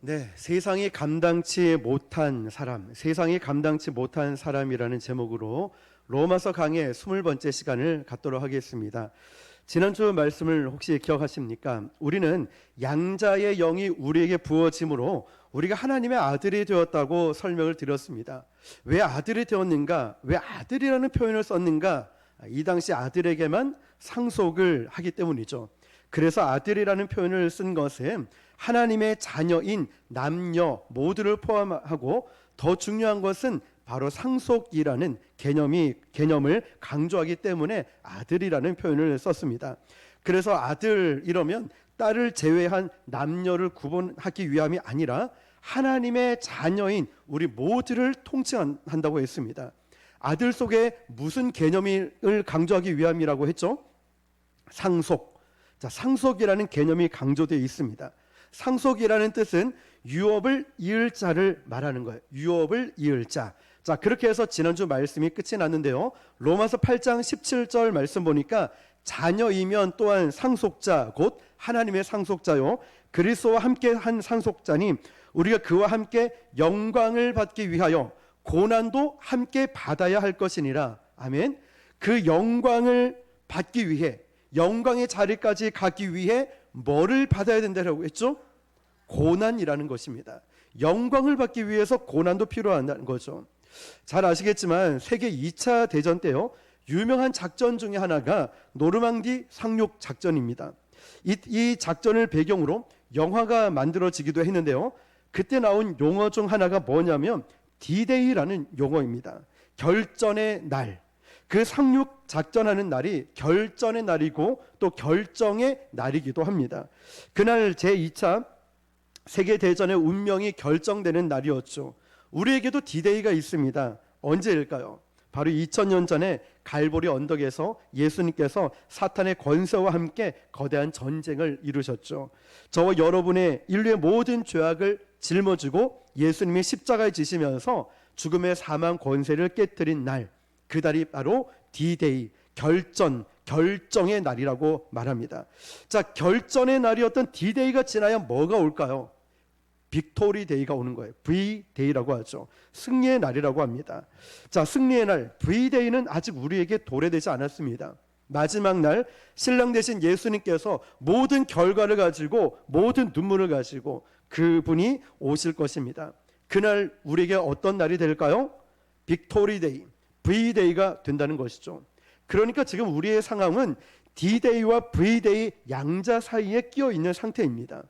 네, 세상이 감당치 못한 사람이라는 제목으로 로마서 강의 20번째 시간을 갖도록 하겠습니다. 지난주 말씀을 혹시 기억하십니까? 우리는 양자의 영이 우리에게 부어짐으로 우리가 하나님의 아들이 되었다고 설명을 드렸습니다. 왜 아들이 되었는가? 왜 아들이라는 표현을 썼는가? 이 당시 아들에게만 상속을 하기 때문이죠. 그래서 아들이라는 표현을 쓴 것은 하나님의 자녀인 남녀 모두를 포함하고, 더 중요한 것은 바로 상속이라는 개념을 강조하기 때문에 아들이라는 표현을 썼습니다. 그래서 아들 이러면 딸을 제외한 남녀를 구분하기 위함이 아니라 하나님의 자녀인 우리 모두를 통칭한다고 했습니다. 아들 속에 무슨 개념을 강조하기 위함이라고 했죠? 상속. 자, 상속이라는 개념이 강조되어 있습니다. 상속이라는 뜻은 유업을 이을 자를 말하는 거예요. 유업을 이을 자. 자, 그렇게 해서 지난주 말씀이 끝이 났는데요. 로마서 8장 17절 말씀 보니까 자녀이면 또한 상속자, 곧 하나님의 상속자요, 그리스도와 함께 한 상속자니 우리가 그와 함께 영광을 받기 위하여 고난도 함께 받아야 할 것이니라. 아멘. 그 영광을 받기 위해, 영광의 자리까지 가기 위해 뭐를 받아야 된다고 했죠? 고난이라는 것입니다. 영광을 받기 위해서 고난도 필요하다는 거죠. 잘 아시겠지만 세계 2차 대전 때요, 유명한 작전 중에 하나가 노르망디 상륙 작전입니다. 이 작전을 배경으로 영화가 만들어지기도 했는데요, 그때 나온 용어 중 하나가 뭐냐면 D-Day라는 용어입니다. 결전의 날. 그 상륙 작전하는 날이 결전의 날이고 또 결정의 날이기도 합니다. 그날 제2차 세계대전의 운명이 결정되는 날이었죠. 우리에게도 D-Day가 있습니다. 언제일까요? 바로 2000년 전에 갈보리 언덕에서 예수님께서 사탄의 권세와 함께 거대한 전쟁을 이루셨죠. 저와 여러분의 인류의 모든 죄악을 짊어지고 예수님이 십자가에 지시면서 죽음의 사망 권세를 깨뜨린 날, 그 날이 바로 D-Day, 결정의 날이라고 말합니다. 자, 결전의 날이었던 D-Day가 지나야 뭐가 올까요? 빅토리 데이가 오는 거예요. V-Day라고 하죠. 승리의 날이라고 합니다. 자, 승리의 날 V-Day는 아직 우리에게 도래되지 않았습니다. 마지막 날 신랑 되신 예수님께서 모든 결과를 가지고, 모든 눈물을 가지고 그분이 오실 것입니다. 그날 우리에게 어떤 날이 될까요? 빅토리 데이, V-Day가 된다는 것이죠. 그러니까 지금 우리의 상황은 D-Day와 V-Day 양자 사이에 끼어 있는 상태입니다.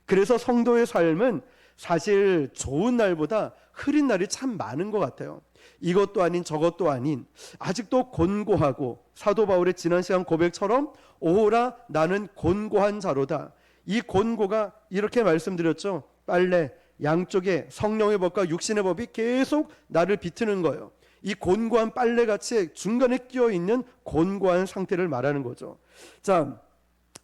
그래서 성도의 삶은 사실 좋은 날보다 흐린 날이 참 많은 것 같아요. 이것도 아닌 저것도 아닌, 아직도 곤고하고, 사도 바울의 지난 시간 고백처럼 오호라 나는 곤고한 자로다. 이 곤고가 이렇게 말씀드렸죠. 빨래 양쪽에 성령의 법과 육신의 법이 계속 나를 비트는 거예요. 이 곤고한 빨래같이 중간에 끼어있는 곤고한 상태를 말하는 거죠. 자,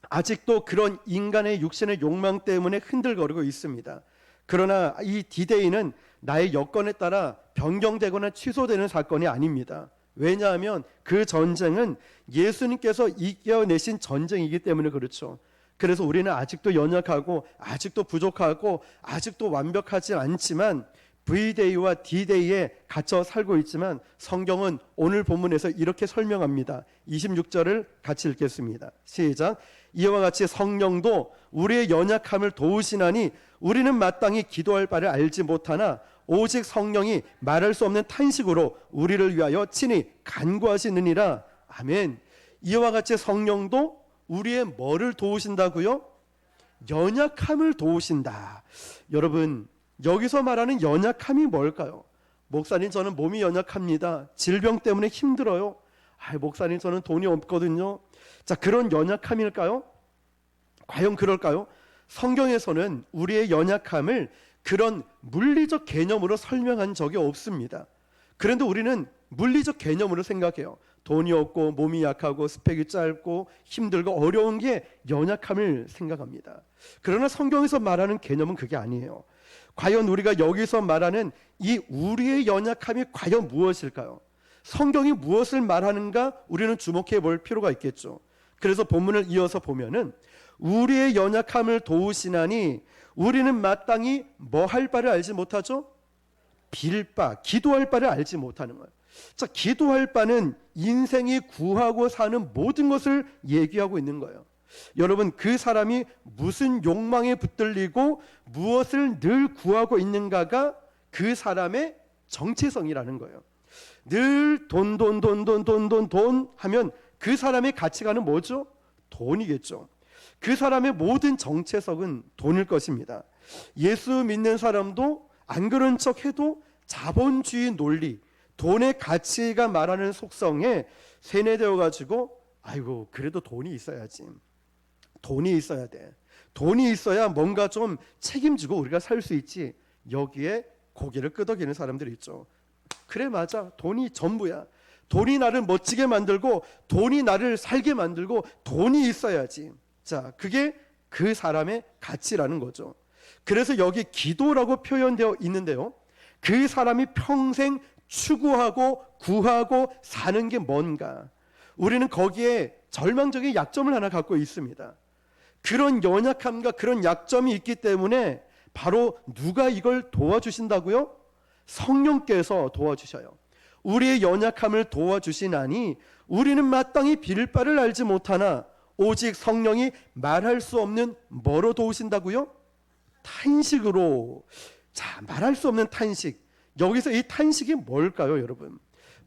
아직도 그런 인간의 육신의 욕망 때문에 흔들거리고 있습니다. 그러나 이 D-Day는 나의 여건에 따라 변경되거나 취소되는 사건이 아닙니다. 왜냐하면 그 전쟁은 예수님께서 이겨내신 전쟁이기 때문에 그렇죠. 그래서 우리는 아직도 연약하고, 아직도 부족하고, 아직도 완벽하지 않지만 V-Day와 D-Day에 갇혀 살고 있지만, 성경은 오늘 본문에서 이렇게 설명합니다. 26절을 같이 읽겠습니다. 시작. 이와 같이 성령도 우리의 연약함을 도우시나니 우리는 마땅히 기도할 바를 알지 못하나 오직 성령이 말할 수 없는 탄식으로 우리를 위하여 친히 간구하시느니라. 아멘. 이와 같이 성령도 우리의 뭐를 도우신다고요? 연약함을 도우신다. 여러분, 여기서 말하는 연약함이 뭘까요? 목사님, 저는 몸이 연약합니다. 질병 때문에 힘들어요. 목사님, 저는 돈이 없거든요. 자, 그런 연약함일까요? 과연 그럴까요? 성경에서는 우리의 연약함을 그런 물리적 개념으로 설명한 적이 없습니다. 그런데 우리는 물리적 개념으로 생각해요. 돈이 없고, 몸이 약하고, 스펙이 짧고, 힘들고, 어려운 게 연약함을 생각합니다. 그러나 성경에서 말하는 개념은 그게 아니에요. 과연 우리가 여기서 말하는 이 우리의 연약함이 과연 무엇일까요? 성경이 무엇을 말하는가 우리는 주목해 볼 필요가 있겠죠. 그래서 본문을 이어서 보면은 우리의 연약함을 도우시나니 우리는 마땅히 뭐 할 바를 알지 못하죠? 빌 바, 기도할 바를 알지 못하는 거예요. 자, 기도할 바는 인생이 구하고 사는 모든 것을 얘기하고 있는 거예요. 여러분, 그 사람이 무슨 욕망에 붙들리고 무엇을 늘 구하고 있는가가 그 사람의 정체성이라는 거예요. 늘 돈 하면 그 사람의 가치관은 뭐죠? 돈이겠죠. 그 사람의 모든 정체성은 돈일 것입니다. 예수 믿는 사람도 안 그런 척 해도 자본주의 논리, 돈의 가치가 말하는 속성에 세뇌되어 가지고 아이고 그래도 돈이 있어야지. 돈이 있어야 돼. 돈이 있어야 뭔가 좀 책임지고 우리가 살 수 있지. 여기에 고개를 끄덕이는 사람들이 있죠. 그래 맞아. 돈이 전부야. 돈이 나를 멋지게 만들고 돈이 나를 살게 만들고 돈이 있어야지. 자, 그게 그 사람의 가치라는 거죠. 그래서 여기 기도라고 표현되어 있는데요. 그 사람이 평생 추구하고 구하고 사는 게 뭔가. 우리는 거기에 절망적인 약점을 하나 갖고 있습니다. 그런 연약함과 그런 약점이 있기 때문에 바로 누가 이걸 도와주신다고요? 성령께서 도와주셔요. 우리의 연약함을 도와주시나니 우리는 마땅히 빌 바를 알지 못하나 오직 성령이 말할 수 없는 뭐로 도우신다고요? 탄식으로. 자, 말할 수 없는 탄식. 여기서 이 탄식이 뭘까요, 여러분?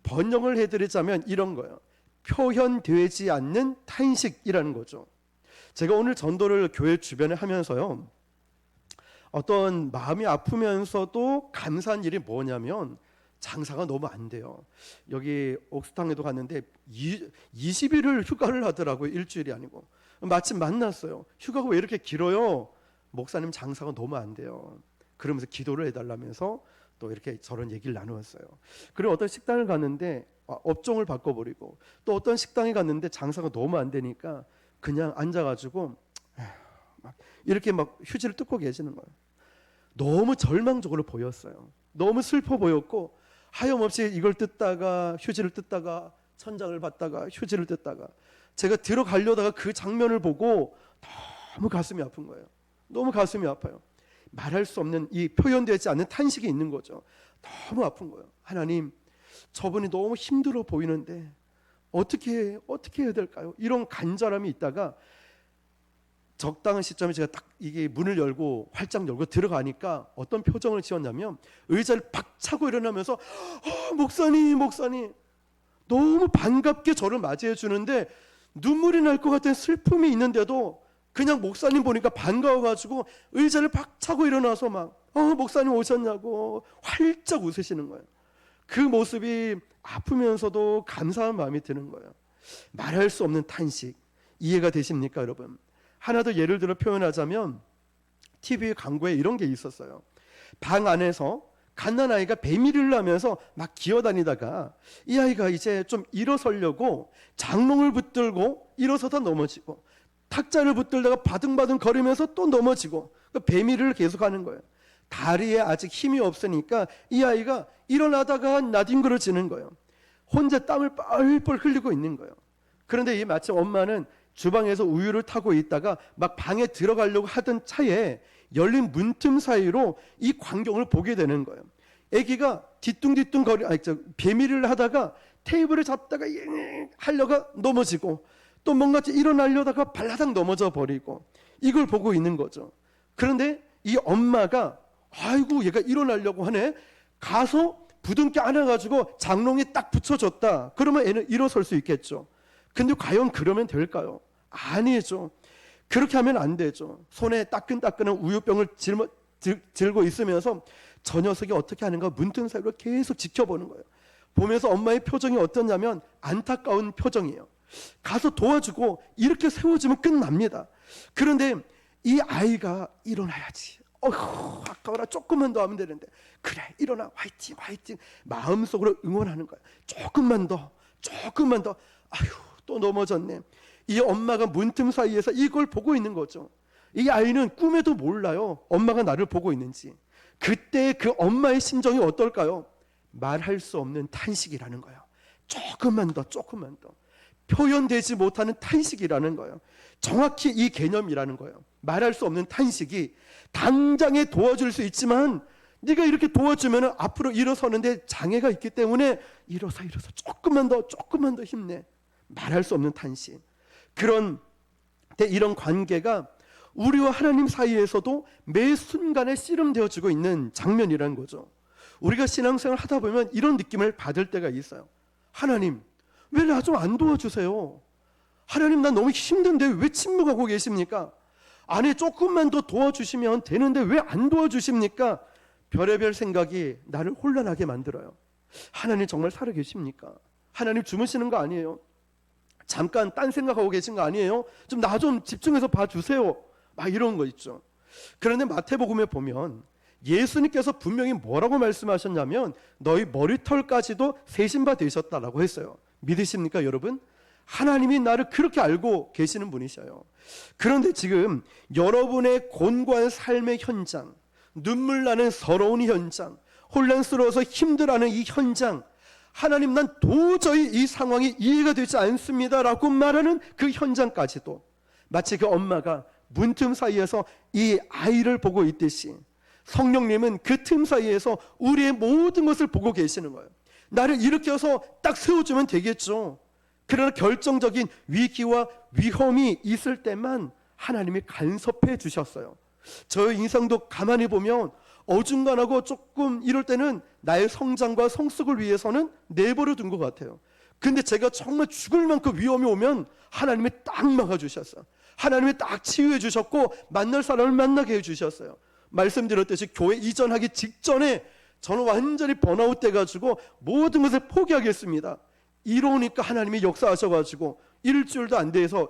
번역을 해드리자면 이런 거예요. 표현되지 않는 탄식이라는 거죠. 제가 오늘 전도를 교회 주변에 하면서요, 어떤 마음이 아프면서도 감사한 일이 뭐냐면 장사가 너무 안 돼요. 여기 옥수탕에도 갔는데 20일을 휴가를 하더라고요. 일주일이 아니고. 마침 만났어요. 휴가가 왜 이렇게 길어요? 목사님 장사가 너무 안 돼요. 그러면서 기도를 해달라면서 또 이렇게 저런 얘기를 나누었어요. 그리고 어떤 식당을 갔는데 업종을 바꿔버리고, 또 어떤 식당에 갔는데 장사가 너무 안 되니까 그냥 앉아가지고 이렇게 막 휴지를 뜯고 계시는 거예요. 너무 절망적으로 보였어요. 너무 슬퍼 보였고 하염없이 이걸 뜯다가 휴지를 뜯다가 천장을 받다가 휴지를 뜯다가, 제가 들어가려다가 그 장면을 보고 너무 가슴이 아픈 거예요. 너무 가슴이 아파요. 말할 수 없는 이 표현되지 않는 탄식이 있는 거죠. 너무 아픈 거예요. 하나님, 저분이 너무 힘들어 보이는데 어떻게 해야 될까요? 이런 간절함이 있다가 적당한 시점에 제가 딱 이게 문을 열고 활짝 열고 들어가니까 어떤 표정을 지었냐면 의자를 팍 차고 일어나면서 목사님 너무 반갑게 저를 맞이해 주는데 눈물이 날 것 같은 슬픔이 있는데도 그냥 목사님 보니까 반가워가지고 의자를 팍 차고 일어나서 막 목사님 오셨냐고 활짝 웃으시는 거예요. 그 모습이 아프면서도 감사한 마음이 드는 거예요. 말할 수 없는 탄식. 이해가 되십니까, 여러분? 하나 더 예를 들어 표현하자면 TV 광고에 이런 게 있었어요. 방 안에서 갓난아이가 배밀이를 하면서 막 기어다니다가 이 아이가 이제 좀 일어서려고 장롱을 붙들고 일어서다 넘어지고, 탁자를 붙들다가 바등바등 거리면서 또 넘어지고, 배밀이를 계속하는 거예요. 다리에 아직 힘이 없으니까 이 아이가 일어나다가 나뒹굴어지는 거예요. 혼자 땀을 뻘뻘 흘리고 있는 거예요. 그런데 이 마침 엄마는 주방에서 우유를 타고 있다가 막 방에 들어가려고 하던 차에 열린 문틈 사이로 이 광경을 보게 되는 거예요. 아기가 뒤뚱뒤뚱 배밀이를 하다가 테이블을 잡다가 하려가 넘어지고, 또 뭔가 일어나려다가 발라당 넘어져 버리고, 이걸 보고 있는 거죠. 그런데 이 엄마가 아이고 얘가 일어나려고 하네, 가서 부둥켜 안아가지고 장롱에 딱 붙여줬다. 그러면 애는 일어설 수 있겠죠. 근데 과연 그러면 될까요? 아니죠. 그렇게 하면 안 되죠. 손에 따끈따끈한 우유병을 들고 있으면서 저 녀석이 어떻게 하는가 문틈 사이로 계속 지켜보는 거예요. 보면서 엄마의 표정이 어떠냐면 안타까운 표정이에요. 가서 도와주고 이렇게 세워주면 끝납니다. 그런데 이 아이가 일어나야지, 아까워라, 조금만 더 하면 되는데, 그래 일어나, 화이팅 마음속으로 응원하는 거야. 조금만 더 아휴 또 넘어졌네. 이 엄마가 문틈 사이에서 이걸 보고 있는 거죠. 이 아이는 꿈에도 몰라요, 엄마가 나를 보고 있는지. 그때 그 엄마의 심정이 어떨까요? 말할 수 없는 탄식이라는 거예요. 조금만 더 표현되지 못하는 탄식이라는 거예요. 정확히 이 개념이라는 거예요. 말할 수 없는 탄식이 당장에 도와줄 수 있지만 네가 이렇게 도와주면 앞으로 일어서는데 장애가 있기 때문에 일어서 조금만 더 힘내. 말할 수 없는 탄식. 그런 이런 관계가 우리와 하나님 사이에서도 매 순간에 씨름되어지고 있는 장면이라는 거죠. 우리가 신앙생활 하다 보면 이런 느낌을 받을 때가 있어요. 하나님, 왜 나 좀 안 도와주세요? 하나님, 나 너무 힘든데 왜 침묵하고 계십니까? 아니, 조금만 더 도와주시면 되는데 왜 안 도와주십니까? 별의별 생각이 나를 혼란하게 만들어요. 하나님 정말 살아계십니까? 하나님 주무시는 거 아니에요? 잠깐 딴 생각하고 계신 거 아니에요? 좀 나 좀 집중해서 봐주세요. 막 이런 거 있죠. 그런데 마태복음에 보면 예수님께서 분명히 뭐라고 말씀하셨냐면 너희 머리털까지도 세신 바 되셨다라고 했어요. 믿으십니까 여러분? 하나님이 나를 그렇게 알고 계시는 분이셔요. 그런데 지금 여러분의 곤고한 삶의 현장, 눈물 나는 서러운 현장, 혼란스러워서 힘들어하는 이 현장, 하나님 난 도저히 이 상황이 이해가 되지 않습니다 라고 말하는 그 현장까지도 마치 그 엄마가 문틈 사이에서 이 아이를 보고 있듯이 성령님은 그 틈 사이에서 우리의 모든 것을 보고 계시는 거예요. 나를 일으켜서 딱 세워주면 되겠죠. 그러나 결정적인 위기와 위험이 있을 때만 하나님이 간섭해 주셨어요. 저의 인생도 가만히 보면 어중간하고 조금 이럴 때는 나의 성장과 성숙을 위해서는 내버려 둔 것 같아요. 근데 제가 정말 죽을 만큼 위험이 오면 하나님이 딱 막아주셨어요. 하나님이 딱 치유해 주셨고 만날 사람을 만나게 해주셨어요. 말씀드렸듯이 교회 이전하기 직전에 저는 완전히 번아웃 돼가지고 모든 것을 포기하겠습니다. 이러니까 하나님이 역사하셔가지고 일주일도 안 돼서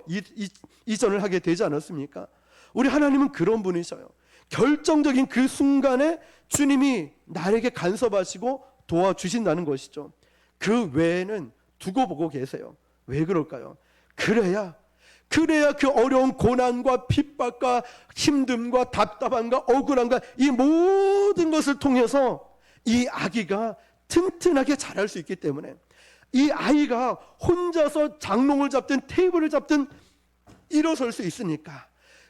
이전을 하게 되지 않았습니까? 우리 하나님은 그런 분이셔요. 결정적인 그 순간에 주님이 나에게 간섭하시고 도와주신다는 것이죠. 그 외에는 두고 보고 계세요. 왜 그럴까요? 그래야 그 어려운 고난과 핍박과 힘듦과 답답함과 억울함과 이 모든 것을 통해서 이 아기가 튼튼하게 자랄 수 있기 때문에 이 아이가 혼자서 장롱을 잡든 테이블을 잡든 일어설 수 있으니까,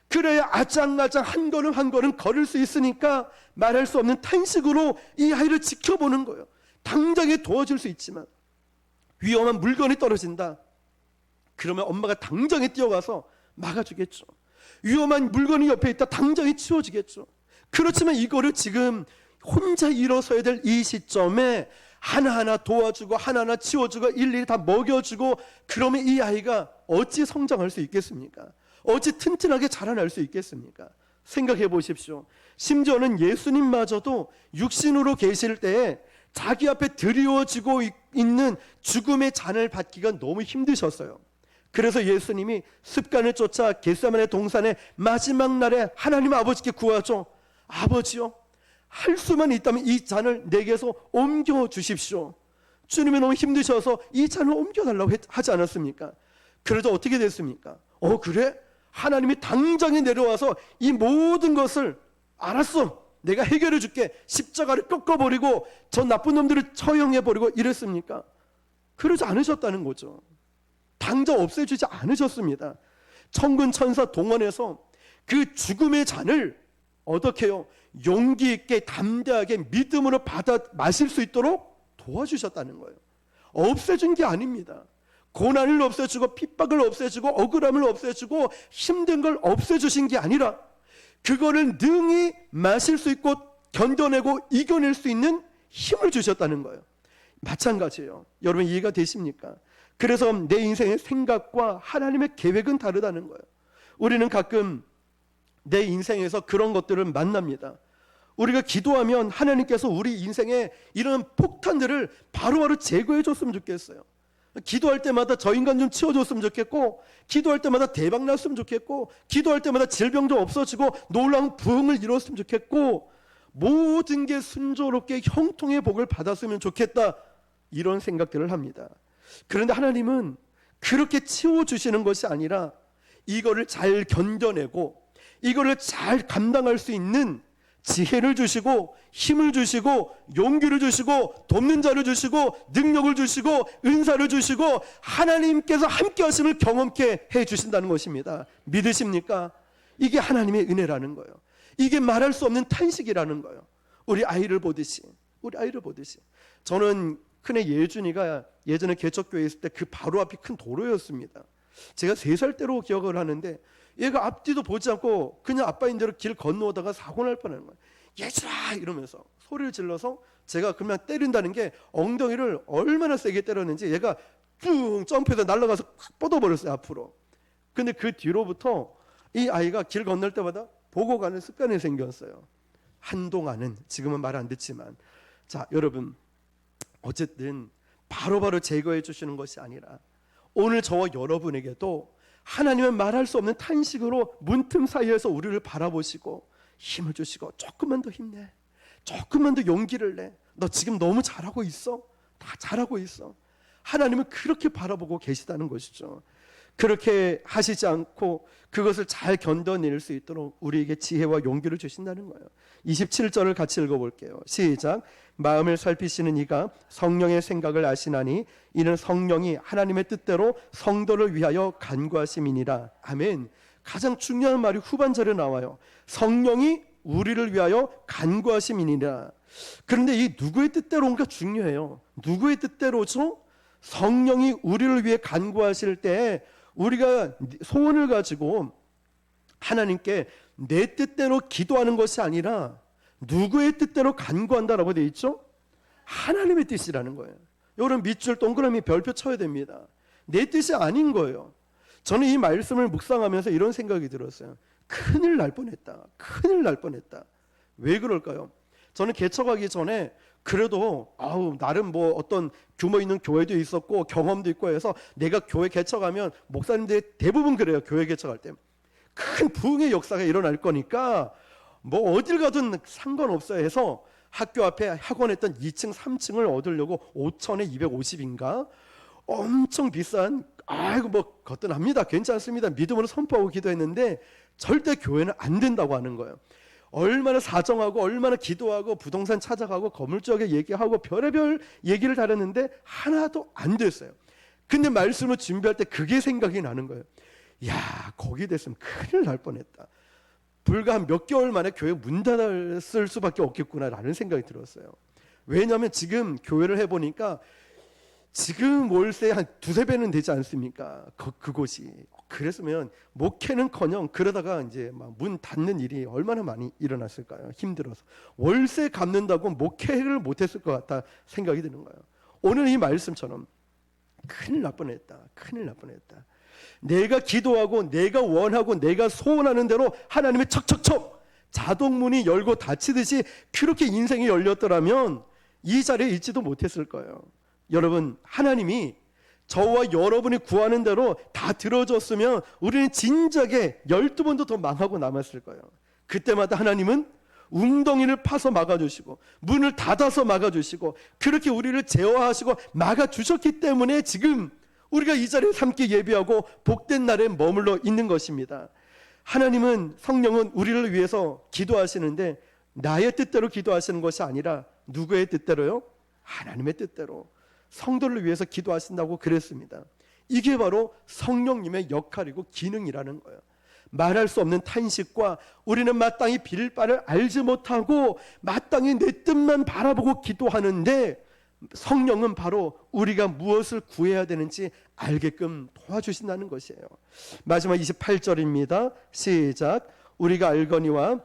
그래야 아장아장 한 걸음 한 걸음 걸을 수 있으니까 말할 수 없는 탄식으로 이 아이를 지켜보는 거예요. 당장에 도와줄 수 있지만 위험한 물건이 떨어진다 그러면 엄마가 당장에 뛰어가서 막아주겠죠. 위험한 물건이 옆에 있다 당장에 치워주겠죠. 그렇지만 이거를 지금 혼자 일어서야 될 이 시점에 하나하나 도와주고 하나하나 치워주고 일일이 다 먹여주고 그러면 이 아이가 어찌 성장할 수 있겠습니까? 어찌 튼튼하게 자라날 수 있겠습니까? 생각해 보십시오. 심지어는 예수님마저도 육신으로 계실 때에 자기 앞에 드리워지고 있는 죽음의 잔을 받기가 너무 힘드셨어요. 그래서 예수님이 습관을 쫓아 겟세마네 동산의 마지막 날에 하나님 아버지께 구하죠. 아버지요, 할 수만 있다면 이 잔을 내게서 옮겨 주십시오. 주님이 너무 힘드셔서 이 잔을 옮겨달라고 하지 않았습니까? 그래서 어떻게 됐습니까? 그래? 하나님이 당장에 내려와서 이 모든 것을 알았어, 내가 해결해 줄게, 십자가를 꺾어버리고 저 나쁜 놈들을 처형해버리고 이랬습니까? 그러지 않으셨다는 거죠. 당장 없애주지 않으셨습니다. 천군 천사 동원해서 그 죽음의 잔을 어떻게 해요? 용기 있게 담대하게 믿음으로 받아 마실 수 있도록 도와주셨다는 거예요. 없애준 게 아닙니다. 고난을 없애주고 핍박을 없애주고 억울함을 없애주고 힘든 걸 없애주신 게 아니라 그거를 능히 마실 수 있고 견뎌내고 이겨낼 수 있는 힘을 주셨다는 거예요. 마찬가지예요. 여러분 이해가 되십니까? 그래서 내 인생의 생각과 하나님의 계획은 다르다는 거예요. 우리는 가끔 내 인생에서 그런 것들을 만납니다. 우리가 기도하면 하나님께서 우리 인생에 이런 폭탄들을 바로바로 제거해 줬으면 좋겠어요. 기도할 때마다 저 인간 좀 치워줬으면 좋겠고, 기도할 때마다 대박 났으면 좋겠고, 기도할 때마다 질병 좀 없어지고 놀라운 부흥을 이뤘으면 좋겠고, 모든 게 순조롭게 형통의 복을 받았으면 좋겠다, 이런 생각들을 합니다. 그런데 하나님은 그렇게 치워주시는 것이 아니라 이거를 잘 견뎌내고 이거를 잘 감당할 수 있는 지혜를 주시고 힘을 주시고 용기를 주시고 돕는 자를 주시고 능력을 주시고 은사를 주시고 하나님께서 함께 하심을 경험케 해주신다는 것입니다. 믿으십니까? 이게 하나님의 은혜라는 거예요. 이게 말할 수 없는 탄식이라는 거예요. 우리 아이를 보듯이 저는 큰애 예준이가 예전에 개척교회에 있을 때 그 바로 앞이 큰 도로였습니다. 제가 3살 때로 기억을 하는데 얘가 앞뒤도 보지 않고 그냥 아빠인 대로 길 건너오다가 사고 날 뻔하는 거예요. 예준아 이러면서 소리를 질러서 제가 그냥 때린다는 게 엉덩이를 얼마나 세게 때렸는지 얘가 뿡 점프해서 날아가서 확 뻗어버렸어요 앞으로. 근데 그 뒤로부터 이 아이가 길 건널 때마다 보고 가는 습관이 생겼어요. 한동안은, 지금은 말 안 듣지만. 자 여러분, 어쨌든 바로바로 제거해 주시는 것이 아니라 오늘 저와 여러분에게도 하나님은 말할 수 없는 탄식으로 문틈 사이에서 우리를 바라보시고 힘을 주시고 조금만 더 힘내, 조금만 더 용기를 내, 너 지금 너무 잘하고 있어, 다 잘하고 있어. 하나님은 그렇게 바라보고 계시다는 것이죠. 그렇게 하시지 않고 그것을 잘 견뎌낼 수 있도록 우리에게 지혜와 용기를 주신다는 거예요. 27절을 같이 읽어볼게요. 시작. 마음을 살피시는 이가 성령의 생각을 아시나니 이는 성령이 하나님의 뜻대로 성도를 위하여 간구하심이니라. 아멘. 가장 중요한 말이 후반절에 나와요. 성령이 우리를 위하여 간구하심이니라. 그런데 이 누구의 뜻대로인가 중요해요. 누구의 뜻대로죠? 성령이 우리를 위해 간구하실 때 우리가 소원을 가지고 하나님께 내 뜻대로 기도하는 것이 아니라 누구의 뜻대로 간구한다라고 되어 있죠? 하나님의 뜻이라는 거예요. 여러분 밑줄 동그라미 별표 쳐야 됩니다. 내 뜻이 아닌 거예요. 저는 이 말씀을 묵상하면서 이런 생각이 들었어요. 큰일 날 뻔했다. 큰일 날 뻔했다. 왜 그럴까요? 저는 개척하기 전에 그래도 나름 뭐 어떤 규모 있는 교회도 있었고 경험도 있고 해서 내가 교회 개척하면 목사님들이 대부분 그래요. 교회 개척할 때 큰 부흥의 역사가 일어날 거니까 뭐 어딜 가든 상관없어요 해서 학교 앞에 학원했던 2층 3층을 얻으려고 5천에 250인가 엄청 비싼 뭐 거뜬합니다. 괜찮습니다. 믿음으로 선포하고 기도했는데 절대 교회는 안 된다고 하는 거예요. 얼마나 사정하고 얼마나 기도하고 부동산 찾아가고 건물주에게 얘기하고 별의별 얘기를 다 했는데 하나도 안 됐어요. 근데 말씀을 준비할 때 그게 생각이 나는 거예요. 야, 거기 됐으면 큰일 날 뻔했다. 불과 한 몇 개월 만에 교회 문 닫았을 수밖에 없겠구나라는 생각이 들었어요. 왜냐하면 지금 교회를 해보니까 지금 월세 한 2-3배는 되지 않습니까? 그곳이. 그랬으면 목회는커녕 그러다가 이제 막 문 닫는 일이 얼마나 많이 일어났을까요? 힘들어서 월세 갚는다고 목회를 못했을 것 같다 생각이 드는 거예요. 오늘 이 말씀처럼 큰일 날 뻔했다. 큰일 날 뻔했다. 내가 기도하고 내가 원하고 내가 소원하는 대로 하나님의 척척척 자동문이 열고 닫히듯이 그렇게 인생이 열렸더라면 이 자리에 있지도 못했을 거예요. 여러분, 하나님이 저와 여러분이 구하는 대로 다 들어줬으면 우리는 진작에 12번도 더 망하고 남았을 거예요. 그때마다 하나님은 웅덩이를 파서 막아주시고 문을 닫아서 막아주시고 그렇게 우리를 제어하시고 막아주셨기 때문에 지금 우리가 이 자리에 함께 예배하고 복된 날에 머물러 있는 것입니다. 하나님은, 성령은 우리를 위해서 기도하시는데 나의 뜻대로 기도하시는 것이 아니라 누구의 뜻대로요? 하나님의 뜻대로 성도를 위해서 기도하신다고 그랬습니다. 이게 바로 성령님의 역할이고 기능이라는 거예요. 말할 수 없는 탄식과 우리는 마땅히 빌 바를 알지 못하고 마땅히 내 뜻만 바라보고 기도하는데 성령은 바로 우리가 무엇을 구해야 되는지 알게끔 도와주신다는 것이에요. 마지막 28절입니다. 시작. 우리가 알거니와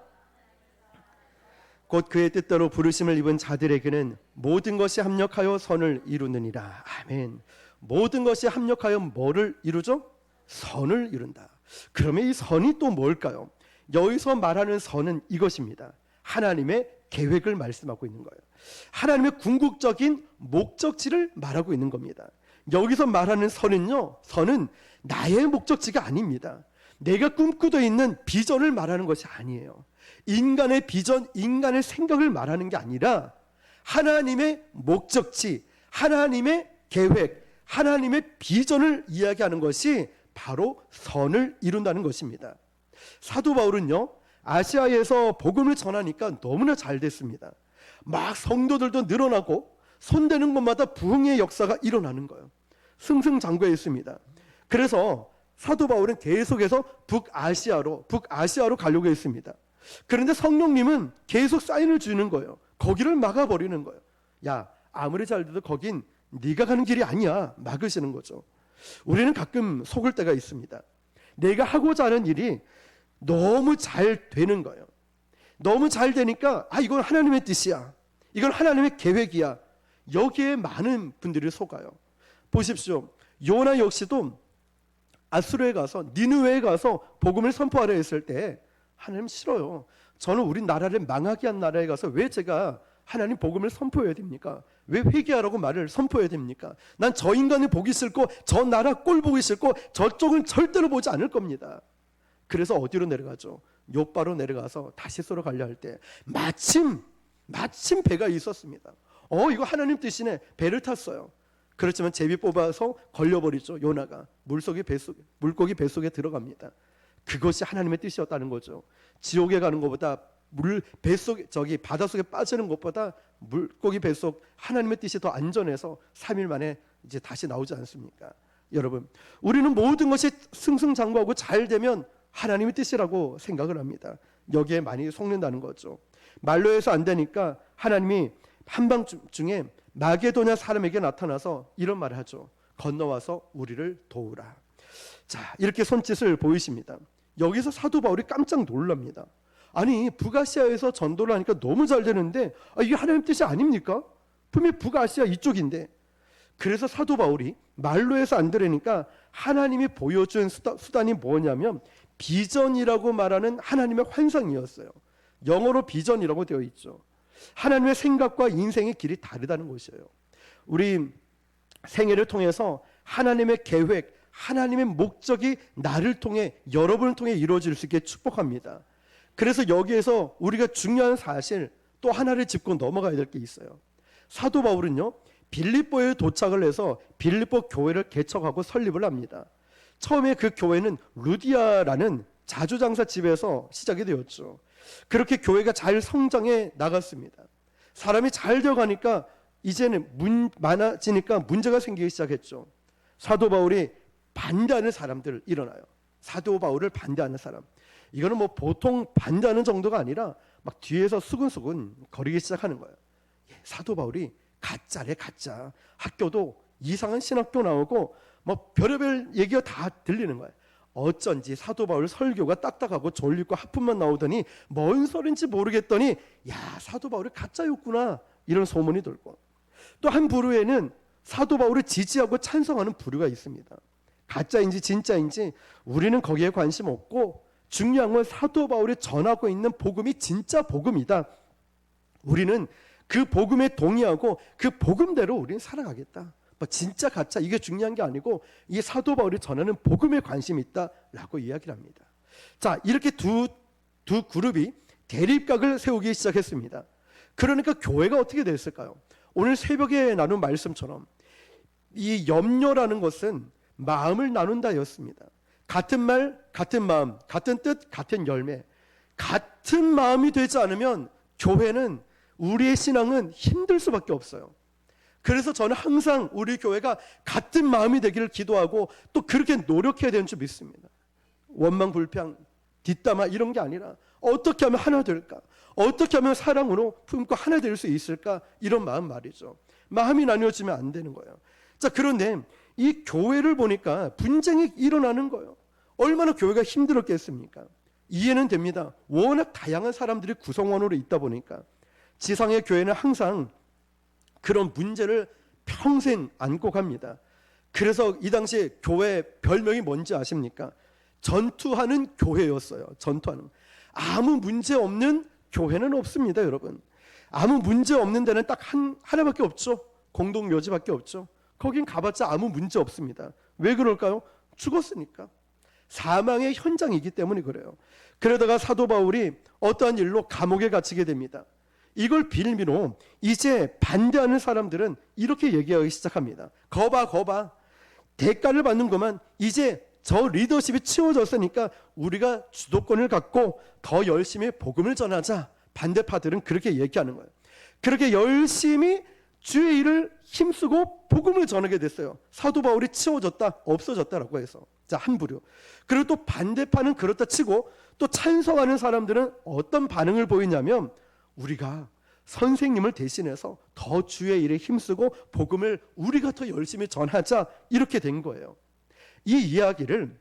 곧 그의 뜻대로 부르심을 입은 자들에게는 모든 것이 합력하여 선을 이루느니라. 아멘. 모든 것이 합력하여 뭐를 이루죠? 선을 이룬다. 그러면 이 선이 또 뭘까요? 여기서 말하는 선은 이것입니다. 하나님의 계획을 말씀하고 있는 거예요. 하나님의 궁극적인 목적지를 말하고 있는 겁니다. 여기서 말하는 선은요, 선은 나의 목적지가 아닙니다. 내가 꿈꾸고 있는 비전을 말하는 것이 아니에요. 인간의 비전, 인간의 생각을 말하는 게 아니라 하나님의 목적지, 하나님의 계획, 하나님의 비전을 이야기하는 것이 바로 선을 이룬다는 것입니다. 사도 바울은요, 아시아에서 복음을 전하니까 너무나 잘 됐습니다. 막 성도들도 늘어나고 손대는 곳마다 부흥의 역사가 일어나는 거예요. 승승장구했습니다. 그래서 사도 바울은 계속해서 북아시아로 가려고 했습니다. 그런데 성령님은 계속 사인을 주는 거예요. 거기를 막아버리는 거예요. 야, 아무리 잘 돼도 거긴 네가 가는 길이 아니야. 막으시는 거죠. 우리는 가끔 속을 때가 있습니다. 내가 하고자 하는 일이 너무 잘 되는 거예요. 너무 잘 되니까 이건 하나님의 뜻이야. 이건 하나님의 계획이야. 여기에 많은 분들이 속아요. 보십시오. 요나 역시도 아수르에 가서 니느웨에 가서 복음을 선포하려 했을 때 하나님 싫어요. 저는 우리 나라를 망하게 한 나라에 가서 왜 제가 하나님 복음을 선포해야 됩니까? 왜 회개하라고 말을 선포해야 됩니까? 난 저 인간을 보기 싫고 저 나라 꼴 보기 싫고 저쪽은 절대로 보지 않을 겁니다. 그래서 어디로 내려가죠? 욥바로 내려가서 다시스로 가려 할 때 마침 배가 있었습니다. 이거 하나님 뜻이네. 배를 tas어요. 그렇지만 제비 뽑아서 걸려버리죠. 요나가 물고기 뱃속에 들어갑니다. 그것이 하나님의 뜻이었다는 거죠. 지옥에 가는 것보다 바닷속에 빠지는 것보다 물고기 뱃속 하나님의 뜻이 더 안전해서 3일 만에 이제 다시 나오지 않습니까? 여러분, 우리는 모든 것이 승승장구하고 잘 되면 하나님의 뜻이라고 생각을 합니다. 여기에 많이 속는다는 거죠. 말로 해서 안 되니까 하나님이 한밤중에 마게도냐 사람에게 나타나서 이런 말을 하죠. 건너와서 우리를 도우라. 자, 이렇게 손짓을 보이십니다. 여기서 사도 바울이 깜짝 놀랍니다. 아니, 북아시아에서 전도를 하니까 너무 잘 되는데 이게 하나님 뜻이 아닙니까? 분명히 북아시아 이쪽인데. 그래서 사도 바울이 말로 해서 안 되려니까 하나님이 보여준 수단이 뭐냐면 비전이라고 말하는 하나님의 환상이었어요. 영어로 비전이라고 되어 있죠. 하나님의 생각과 인생의 길이 다르다는 것이에요. 우리 생애를 통해서 하나님의 계획, 하나님의 목적이 나를 통해, 여러분을 통해 이루어질 수 있게 축복합니다. 그래서 여기에서 우리가 중요한 사실 또 하나를 짚고 넘어가야 될 게 있어요. 사도 바울은요, 빌립보에 도착을 해서 빌립보 교회를 개척하고 설립을 합니다. 처음에 그 교회는 루디아라는 자주장사 집에서 시작이 되었죠. 그렇게 교회가 잘 성장해 나갔습니다. 사람이 잘 되어가니까 이제는 많아지니까 문제가 생기기 시작했죠. 사도 바울이 반대하는 사람들 일어나요. 사도 바울을 반대하는 사람. 이거는 뭐 보통 반대하는 정도가 아니라 막 뒤에서 수근수근 거리기 시작하는 거예요. 사도 바울이 가짜래, 가짜. 학교도 이상한 신학교 나오고 뭐 별의별 얘기가 다 들리는 거예요. 어쩐지 사도 바울 설교가 딱딱하고 졸리고 하품만 나오더니 뭔 소린지 모르겠더니 사도 바울이 가짜였구나, 이런 소문이 돌고, 또 한 부류에는 사도 바울을 지지하고 찬성하는 부류가 있습니다. 가짜인지 진짜인지 우리는 거기에 관심 없고 중요한 건 사도 바울이 전하고 있는 복음이 진짜 복음이다. 우리는 그 복음에 동의하고 그 복음대로 우리는 살아가겠다. 진짜 가짜 이게 중요한 게 아니고 이 사도 바울이 전하는 복음에 관심이 있다라고 이야기를 합니다. 자, 이렇게 두 그룹이 대립각을 세우기 시작했습니다. 그러니까 교회가 어떻게 됐을까요? 오늘 새벽에 나눈 말씀처럼 이 염려라는 것은 마음을 나눈다였습니다. 같은 말, 같은 마음, 같은 뜻, 같은 열매. 같은 마음이 되지 않으면 교회는, 우리의 신앙은 힘들 수밖에 없어요. 그래서 저는 항상 우리 교회가 같은 마음이 되기를 기도하고 또 그렇게 노력해야 되는 줄 믿습니다. 원망, 불평, 뒷담화 이런 게 아니라 어떻게 하면 하나 될까? 어떻게 하면 사랑으로 품고 하나 될 수 있을까? 이런 마음 말이죠. 마음이 나뉘어지면 안 되는 거예요. 자, 그런데 이 교회를 보니까 분쟁이 일어나는 거예요. 얼마나 교회가 힘들었겠습니까? 이해는 됩니다. 워낙 다양한 사람들이 구성원으로 있다 보니까. 지상의 교회는 항상 그런 문제를 평생 안고 갑니다. 그래서 이 당시에 교회 별명이 뭔지 아십니까? 전투하는 교회였어요. 전투하는. 아무 문제 없는 교회는 없습니다, 여러분. 아무 문제 없는 데는 딱 하나밖에 없죠. 공동묘지밖에 없죠. 거긴 가봤자 아무 문제 없습니다. 왜 그럴까요? 죽었으니까. 사망의 현장이기 때문에 그래요. 그러다가 사도 바울이 어떠한 일로 감옥에 갇히게 됩니다. 이걸 빌미로 이제 반대하는 사람들은 이렇게 얘기하기 시작합니다. 거봐, 대가를 받는구만. 이제 저 리더십이 치워졌으니까 우리가 주도권을 갖고 더 열심히 복음을 전하자. 반대파들은 그렇게 얘기하는 거예요. 그렇게 열심히 주의 일을 힘쓰고 복음을 전하게 됐어요. 사도 바울이 치워졌다, 없어졌다라고 해서. 자, 한 부류. 그리고 또 반대파는 그렇다 치고 또 찬성하는 사람들은 어떤 반응을 보이냐면, 우리가 선생님을 대신해서 더 주의 일에 힘쓰고 복음을 우리가 더 열심히 전하자, 이렇게 된 거예요. 이 이야기를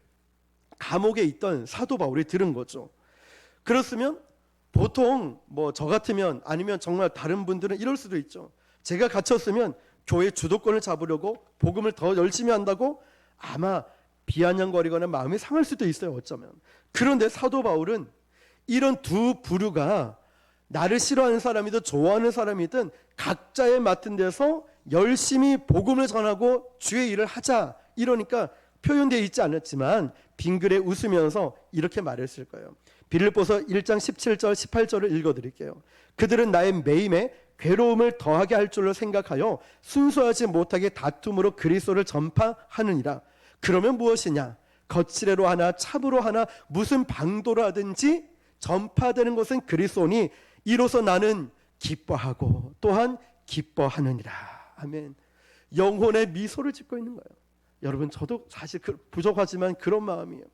감옥에 있던 사도 바울이 들은 거죠. 그렇으면 보통 뭐 저 같으면, 아니면 정말 다른 분들은 이럴 수도 있죠. 제가 갇혔으면 교회 주도권을 잡으려고 복음을 더 열심히 한다고 아마 비아냥거리거나 마음이 상할 수도 있어요, 어쩌면. 그런데 사도 바울은 이런 두 부류가 나를 싫어하는 사람이든 좋아하는 사람이든 각자의 맡은 데서 열심히 복음을 전하고 주의 일을 하자, 이러니까 표현되어 있지 않았지만 빙그레 웃으면서 이렇게 말했을 거예요. 빌립보서 1장 17절 18절을 읽어드릴게요. 그들은 나의 매임에 괴로움을 더하게 할 줄로 생각하여 순수하지 못하게 다툼으로 그리스도를 전파하느니라. 그러면 무엇이냐? 거칠애로 하나 참으로 하나 무슨 방도로 하든지 전파되는 것은 그리스도니 이로써 나는 기뻐하고 또한 기뻐하느니라. 아멘. 영혼의 미소를 짓고 있는 거예요. 여러분, 저도 사실 부족하지만 그런 마음이에요.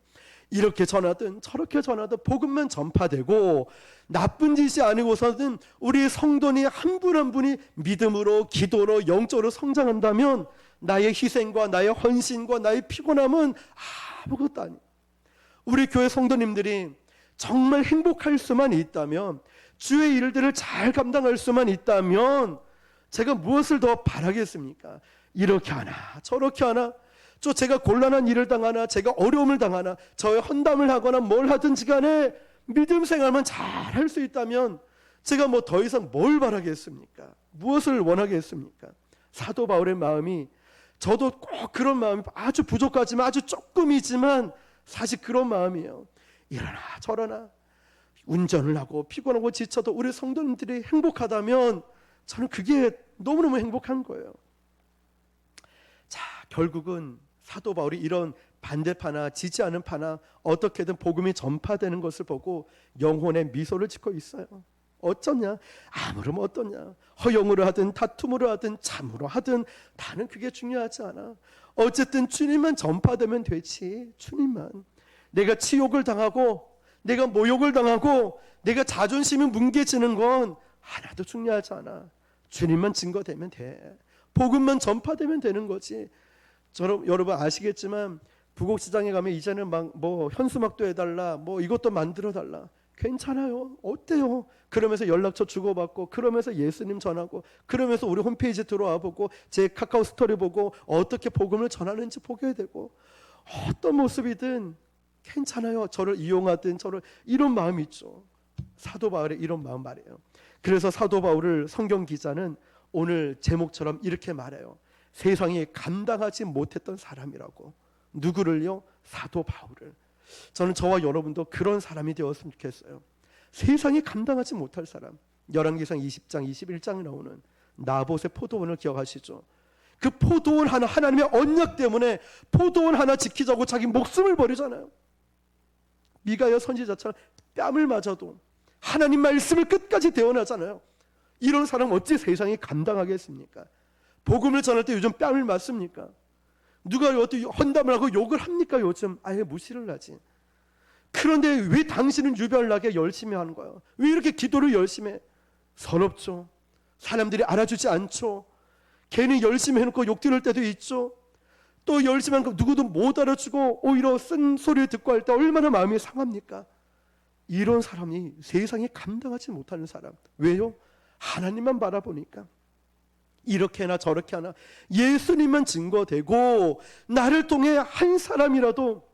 이렇게 전하든 저렇게 전하든 복음만 전파되고 나쁜 짓이 아니고서는 우리 성도니 한 분 한 분이 믿음으로 기도로 영적으로 성장한다면 나의 희생과 나의 헌신과 나의 피곤함은 아무것도 아니에요. 우리 교회 성도님들이 정말 행복할 수만 있다면, 주의 일들을 잘 감당할 수만 있다면 제가 무엇을 더 바라겠습니까? 이렇게 하나 저렇게 하나, 저 제가 곤란한 일을 당하나 제가 어려움을 당하나 저의 헌담을 하거나 뭘 하든지 간에 믿음 생활만 잘 할 수 있다면 제가 뭐 더 이상 뭘 바라겠습니까? 무엇을 원하겠습니까? 사도 바울의 마음이, 저도 꼭 그런 마음이 아주 부족하지만 아주 조금이지만 사실 그런 마음이에요. 이러나 저러나 운전을 하고 피곤하고 지쳐도 우리 성도님들이 행복하다면 저는 그게 너무너무 행복한 거예요. 자, 결국은 사도 바울이 이런 반대파나 지지 않은 파나 어떻게든 복음이 전파되는 것을 보고 영혼의 미소를 짓고 있어요. 어쩌냐? 아무렴 어떠냐? 허영으로 하든 다툼으로 하든 참으로 하든 나는 그게 중요하지 않아. 어쨌든 주님만 전파되면 되지. 주님만. 내가 치욕을 당하고 내가 모욕을 당하고 내가 자존심이 뭉개지는 건 하나도 중요하지 않아. 주님만 증거되면 돼. 복음만 전파되면 되는 거지. 여러분 아시겠지만 부곡시장에 가면 이제는 막 뭐 현수막도 해달라, 뭐 이것도 만들어 달라. 괜찮아요. 어때요? 그러면서 연락처 주고받고, 그러면서 예수님 전하고, 그러면서 우리 홈페이지 들어와 보고 제 카카오 스토리 보고 어떻게 복음을 전하는지 보게 되고, 어떤 모습이든 괜찮아요. 저를 이용하든 저를, 이런 마음이 있죠. 사도 바울의 이런 마음 말이에요. 그래서 사도 바울을 성경 기자는 오늘 제목처럼 이렇게 말해요. 세상이 감당하지 못했던 사람이라고. 누구를요? 사도 바울을. 저는 저와 여러분도 그런 사람이 되었으면 좋겠어요. 세상이 감당하지 못할 사람. 열왕기상 20장 21장에 나오는 나봇의 포도원을 기억하시죠? 그 포도원 하나, 하나님의 언약 때문에 포도원 하나 지키자고 자기 목숨을 버리잖아요. 미가야 선지자처럼 뺨을 맞아도 하나님 말씀을 끝까지 대언하잖아요. 이런 사람 어찌 세상이 감당하겠습니까? 복음을 전할 때 요즘 뺨을 맞습니까? 누가 어떻게 헌담을 하고 욕을 합니까? 요즘 아예 무시를 하지. 그런데 왜 당신은 유별나게 열심히 하는 거예요? 왜 이렇게 기도를 열심히 해? 서럽죠. 사람들이 알아주지 않죠. 괜히 열심히 해놓고 욕 들을 때도 있죠. 또 열심히 하는 거 누구도 못 알아주고 오히려 쓴 소리를 듣고 할 때 얼마나 마음이 상합니까? 이런 사람이 세상에 감당하지 못하는 사람. 왜요? 하나님만 바라보니까. 이렇게 하나 저렇게 하나 예수님만 증거되고 나를 통해 한 사람이라도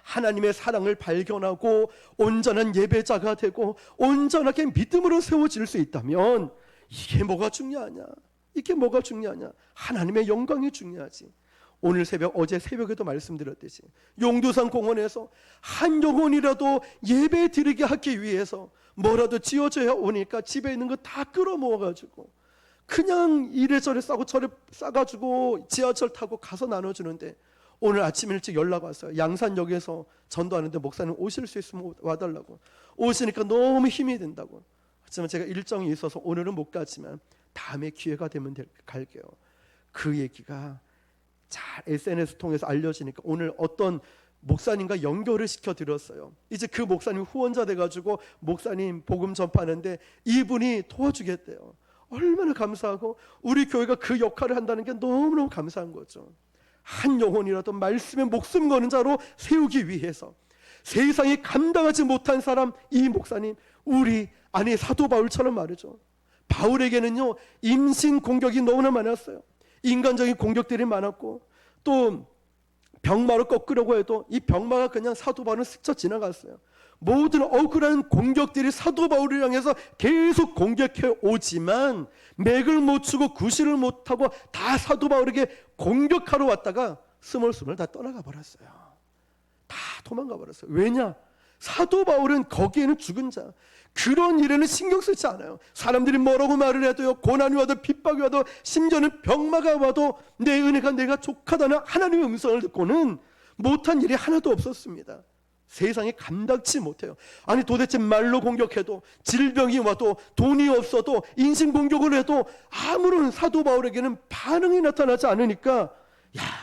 하나님의 사랑을 발견하고 온전한 예배자가 되고 온전하게 믿음으로 세워질 수 있다면 이게 뭐가 중요하냐? 이게 뭐가 중요하냐? 하나님의 영광이 중요하지. 오늘 새벽, 어제 새벽에도 말씀드렸듯이 용두산 공원에서 한 영혼이라도 예배 드리게 하기 위해서 뭐라도 지어져야 오니까 집에 있는 거 다 끌어모아가지고 그냥 이래저래 싸고 저래 싸가지고 지하철 타고 가서 나눠주는데 오늘 아침 일찍 연락 왔어요. 양산역에서 전도하는데 목사님 오실 수 있으면 와달라고. 오시니까 너무 힘이 든다고. 하지만 제가 일정이 있어서 오늘은 못 가지만 다음에 기회가 되면 갈게요. 그 얘기가 잘 SNS 통해서 알려지니까 오늘 어떤 목사님과 연결을 시켜드렸어요. 이제 그 목사님 후원자 돼가지고 목사님 복음 전파하는데 이분이 도와주겠대요. 얼마나 감사하고 우리 교회가 그 역할을 한다는 게 너무너무 감사한 거죠. 한 영혼이라도 말씀에 목숨 거는 자로 세우기 위해서 세상이 감당하지 못한 사람, 이 목사님, 우리 아니 사도 바울처럼 말이죠. 바울에게는요 임신 공격이 너무나 많았어요. 인간적인 공격들이 많았고 또 병마를 꺾으려고 해도 이 병마가 그냥 사도 바울은 스쳐 지나갔어요. 모든 억울한 공격들이 사도 바울을 향해서 계속 공격해 오지만 맥을 못 추고 구실을 못하고 다 사도 바울에게 공격하러 왔다가 스멀스멀 다 떠나가 버렸어요. 다 도망가 버렸어요. 왜냐? 사도 바울은 거기에는 죽은 자, 그런 일에는 신경 쓰지 않아요. 사람들이 뭐라고 말을 해도요, 고난이 와도 핍박이 와도 심지어는 병마가 와도 내 은혜가 내가 족하다는 하나님의 음성을 듣고는 못한 일이 하나도 없었습니다. 세상에 감당치 못해요. 아니 도대체 말로 공격해도, 질병이 와도, 돈이 없어도, 인신공격을 해도 아무런 사도 바울에게는 반응이 나타나지 않으니까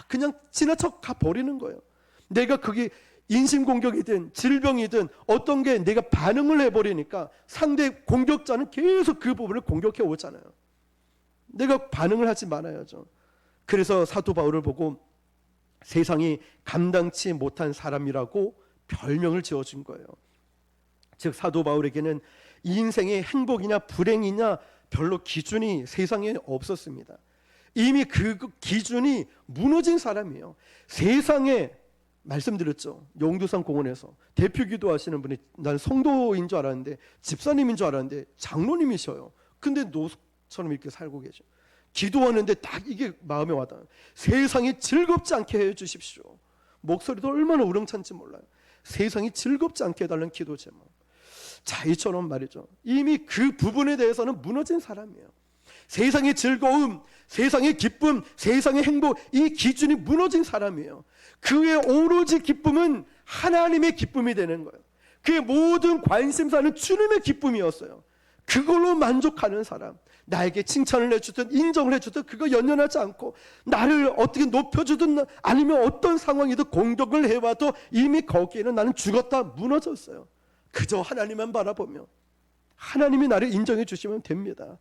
그냥 지나쳐 가버리는 거예요. 내가 그게 인신공격이든 질병이든 어떤 게 내가 반응을 해버리니까 상대 공격자는 계속 그 부분을 공격해 오잖아요. 내가 반응을 하지 말아야죠. 그래서 사도 바울을 보고 세상이 감당치 못한 사람이라고 별명을 지어준 거예요. 즉 사도 바울에게는 인생의 행복이냐 불행이냐 별로 기준이 세상에 없었습니다. 이미 그 기준이 무너진 사람이에요. 세상에 말씀드렸죠. 용두산 공원에서 대표 기도하시는 분이 난 성도인 줄 알았는데 집사님인 줄 알았는데 장로님이셔요. 근데 노숙처럼 이렇게 살고 계셔. 기도하는데 딱 이게 마음에 와닿아요. 세상이 즐겁지 않게 해주십시오. 목소리도 얼마나 우렁찬지 몰라요. 세상이 즐겁지 않게 해달라는 기도 제목. 자, 이처럼 말이죠. 이미 그 부분에 대해서는 무너진 사람이에요. 세상의 즐거움, 세상의 기쁨, 세상의 행복, 이 기준이 무너진 사람이에요. 그의 오로지 기쁨은 하나님의 기쁨이 되는 거예요. 그의 모든 관심사는 주님의 기쁨이었어요. 그걸로 만족하는 사람, 나에게 칭찬을 해주든 인정을 해주든 그거 연연하지 않고 나를 어떻게 높여주든 아니면 어떤 상황이든 공격을 해와도 이미 거기에는 나는 죽었다, 무너졌어요. 그저 하나님만 바라보며 하나님이 나를 인정해 주시면 됩니다.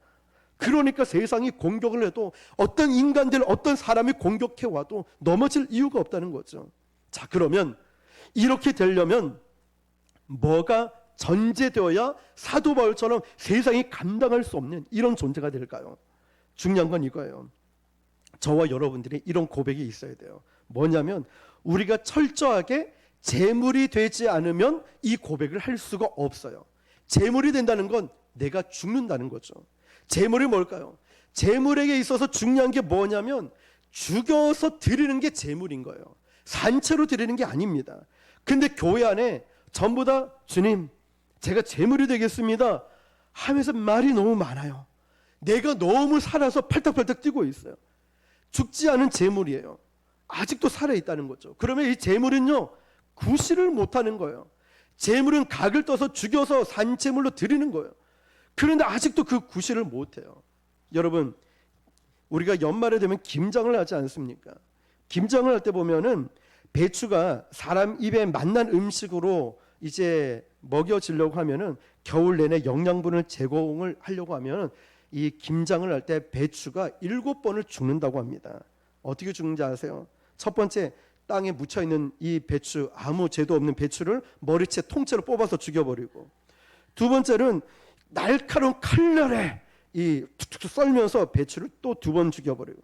그러니까 세상이 공격을 해도 어떤 인간들, 어떤 사람이 공격해 와도 넘어질 이유가 없다는 거죠. 자, 그러면 이렇게 되려면 뭐가 전제되어야 사도 바울처럼 세상이 감당할 수 없는 이런 존재가 될까요? 중요한 건 이거예요. 저와 여러분들이 이런 고백이 있어야 돼요. 뭐냐면 우리가 철저하게 재물이 되지 않으면 이 고백을 할 수가 없어요. 재물이 된다는 건 내가 죽는다는 거죠. 재물이 뭘까요? 재물에게 있어서 중요한 게 뭐냐면 죽여서 드리는 게 재물인 거예요. 산채로 드리는 게 아닙니다. 근데 교회 안에 전부 다 주님 제가 재물이 되겠습니다 하면서 말이 너무 많아요. 내가 너무 살아서 팔딱팔딱 뛰고 있어요. 죽지 않은 재물이에요. 아직도 살아있다는 거죠. 그러면 이 재물은요 구실을 못하는 거예요. 재물은 각을 떠서 죽여서 산재물로 드리는 거예요. 그런데 아직도 그 구실을 못해요. 여러분 우리가 연말에 되면 김장을 하지 않습니까? 김장을 할 때 보면은 배추가 사람 입에 맞는 음식으로 이제 먹여지려고 하면은 겨울 내내 영양분을 제공을 하려고 하면 이 김장을 할 때 배추가 7번을 죽는다고 합니다. 어떻게 죽는지 아세요? 첫 번째, 땅에 묻혀있는 이 배추, 아무 죄도 없는 배추를 머리채 통째로 뽑아서 죽여버리고, 두 번째는 날카로운 칼날에 이 툭툭툭 썰면서 배추를 또 2번 죽여버리고,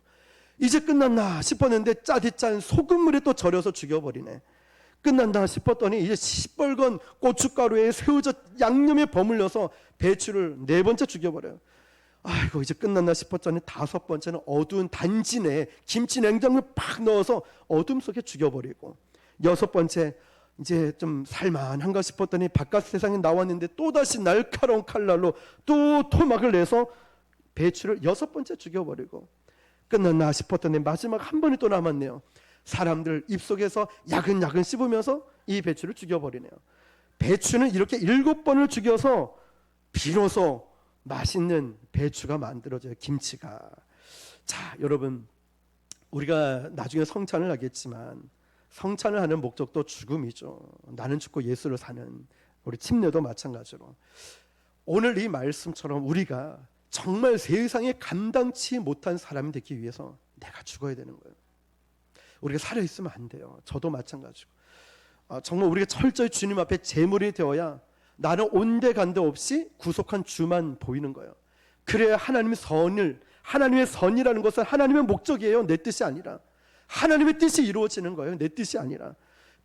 이제 끝났나 싶었는데 짜디짠 소금물에 또 절여서 죽여버리네. 끝난다 싶었더니 이제 시뻘건 고춧가루에 새우젓 양념에 버물려서 배추를 4번째 죽여버려요. 아이고 이제 끝났나 싶었더니 5번째는 어두운 단지 내에 김치 냉장고에 팍 넣어서 어둠 속에 죽여버리고, 6번째 이제 좀 살만한가 싶었더니 바깥 세상에 나왔는데 또다시 날카로운 칼날로 또 토막을 내서 배추를 6번째 죽여버리고, 끝났나 싶었더니 마지막 한 번이 또 남았네요. 사람들 입속에서 야근야근 씹으면서 이 배추를 죽여버리네요. 배추는 이렇게 7번을 죽여서 비로소 맛있는 배추가 만들어져요. 김치가. 자, 여러분, 우리가 나중에 성찬을 하겠지만 성찬을 하는 목적도 죽음이죠. 나는 죽고 예수를 사는 우리 침례도 마찬가지로 오늘 이 말씀처럼 우리가 정말 세상에 감당치 못한 사람이 되기 위해서 내가 죽어야 되는 거예요. 우리가 살아있으면 안 돼요. 저도 마찬가지고 정말 우리가 철저히 주님 앞에 제물이 되어야 나는 온데간데 없이 구속한 주만 보이는 거예요. 그래야 하나님의 선이라는 것은 하나님의 목적이에요. 내 뜻이 아니라 하나님의 뜻이 이루어지는 거예요. 내 뜻이 아니라.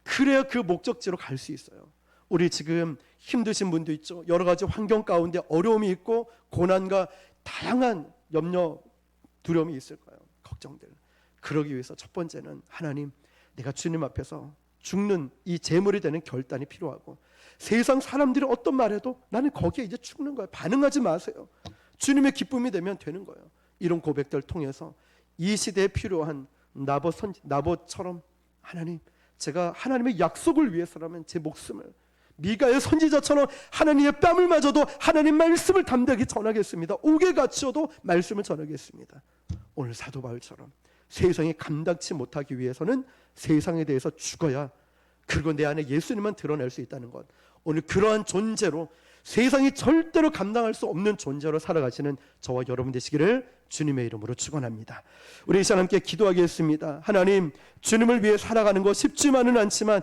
그래야 그 목적지로 갈 수 있어요. 우리 지금 힘드신 분도 있죠. 여러 가지 환경 가운데 어려움이 있고 고난과 다양한 염려, 두려움이 있을 거예요. 걱정들. 그러기 위해서 첫 번째는 하나님, 내가 주님 앞에서 죽는 이 제물이 되는 결단이 필요하고, 세상 사람들이 어떤 말해도 나는 거기에 이제 죽는 거예요. 반응하지 마세요. 주님의 기쁨이 되면 되는 거예요. 이런 고백들을 통해서 이 시대에 필요한 나봇처럼 하나님, 제가 하나님의 약속을 위해서라면 제 목숨을, 미가의 선지자처럼 하나님의 뺨을 맞아도 하나님 말씀을 담대하게 전하겠습니다. 옥에 갇혀도 말씀을 전하겠습니다. 오늘 사도 바울처럼 세상에 감당치 못하기 위해서는 세상에 대해서 죽어야, 그리고 내 안에 예수님만 드러낼 수 있다는 것, 오늘 그러한 존재로, 세상이 절대로 감당할 수 없는 존재로 살아가시는 저와 여러분 되시기를 주님의 이름으로 축원합니다. 우리 이 시간 함께 기도하겠습니다. 하나님, 주님을 위해 살아가는 것 쉽지만은 않지만